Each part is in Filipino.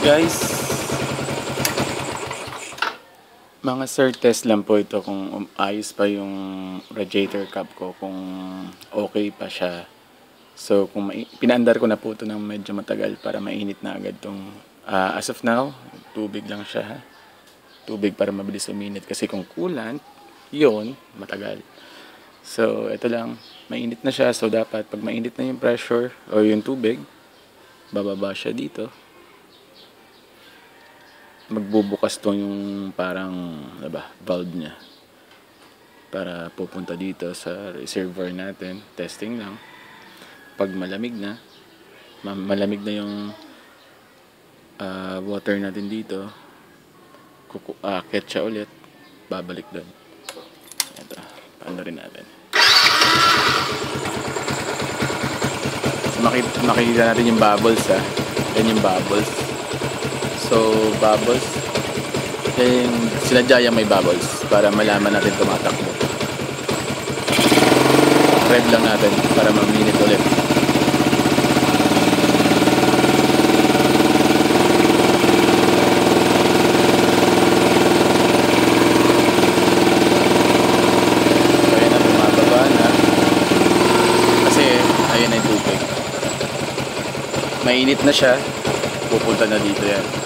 Guys, mga sir test lang po ito kung ayos pa yung radiator cap ko, kung okay pa siya. So kung pinaandar ko na po ito ng medyo matagal para mainit na agad itong as of now, tubig lang siya ha. Tubig para mabilis uminit kasi kung coolant, yun, matagal. So ito lang, mainit na siya, so dapat pag mainit na yung pressure o yung tubig, bababa siya dito. Magbubukas to yung parang valve niya para pupunta dito sa reservoir natin. Testing lang. Pag malamig na yung water natin dito, akit siya ulit, babalik doon. Ito, paano rin natin. So, makikita natin yung bubbles ha. Yan yung bubbles. So, bubbles. Kaya sinadya yung may bubbles para malaman natin tumatakbo. Rev lang natin para maminit ulit. So, ayan na, bumababa na. Kasi, ayan na yung tubig. Mainit na siya. Pupunta na dito yan.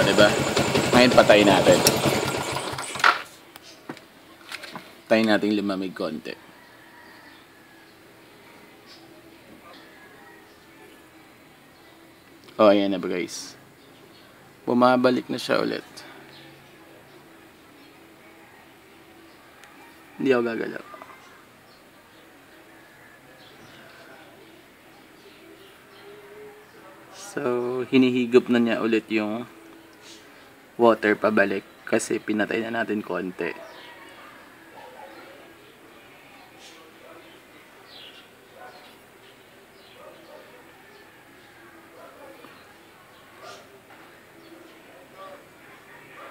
Diba? Ngayon patayin natin. Patayin natin lumamig konti. Oh, ayan na ba guys. Bumabalik na siya ulit. Hindi ako gagalaw. So, hinihigop na niya ulit yung water pabalik kasi pinatay na natin konti.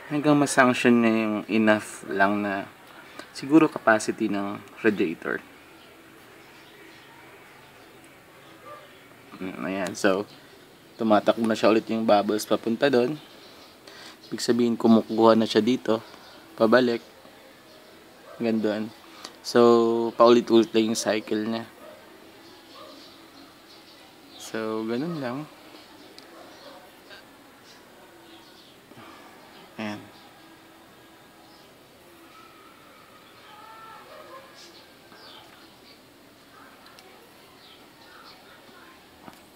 Hanggang ma-sanction na yung enough lang na siguro capacity ng radiator. Ayan, so tumatakbo na siya ulit yung bubbles papunta doon. Ibig sabihin kumukuha na siya dito pabalik hanggang doon. So paulit-ulit lang yung cycle niya. So ganun lang. Ayan.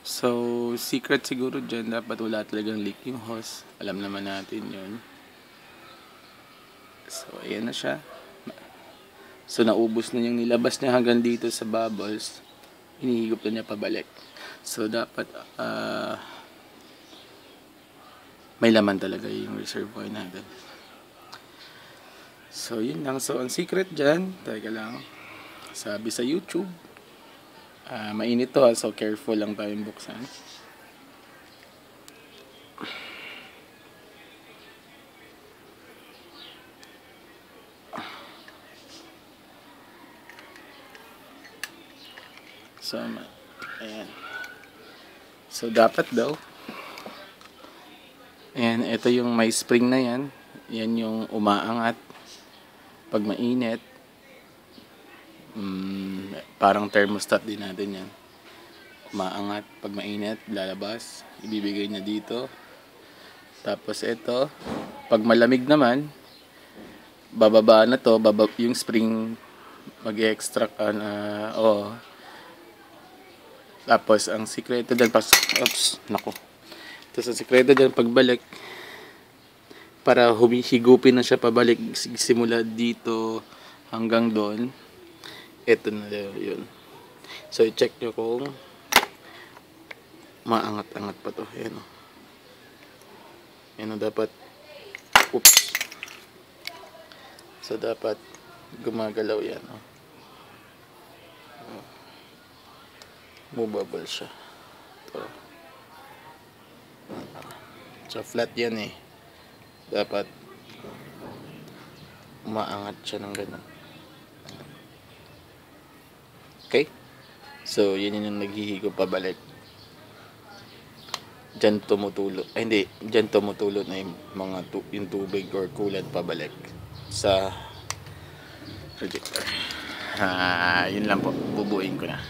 So, secret siguro dyan, dapat wala talagang leak yung hose. Alam naman natin yun. So, ayan na siya. So, naubos na yung nilabas niya hanggang dito sa bubbles. Hinihigop na niya pabalik. So, dapat may laman talaga yung reservoir natin. So, yun lang. So, ang secret dyan, teka lang, sabi sa YouTube, mainit to so careful lang tayong buksan. So, ayan. So, dapat daw, ayan, ito yung may spring na yan. Yan yung umaangat pag mainit. Parang thermostat din natin yan. Umaangat pag mainit, lalabas, ibibigay niya dito. Tapos ito, pag malamig naman, bababa na to, yung spring mag-extract tapos ang sikreto dyan tapos ang sikreto dyan pagbalik, para humihigupin na siya pabalik simula dito hanggang doon. Ito na yun. So, i-check nyo kung maangat-angat pa to. Ayan o. Ayan o, dapat so, dapat gumagalaw yan o. Bububble siya. Ito. So flat yan eh. Dapat umaangat siya ng ganun. Okay? So yun yung naghihigop pabalik. Diyan tumutulo. Ay hindi, diyan tumutulo na yung yung tubig or coolant pabalik sa projector. Yun lang po. Bubuin ko na.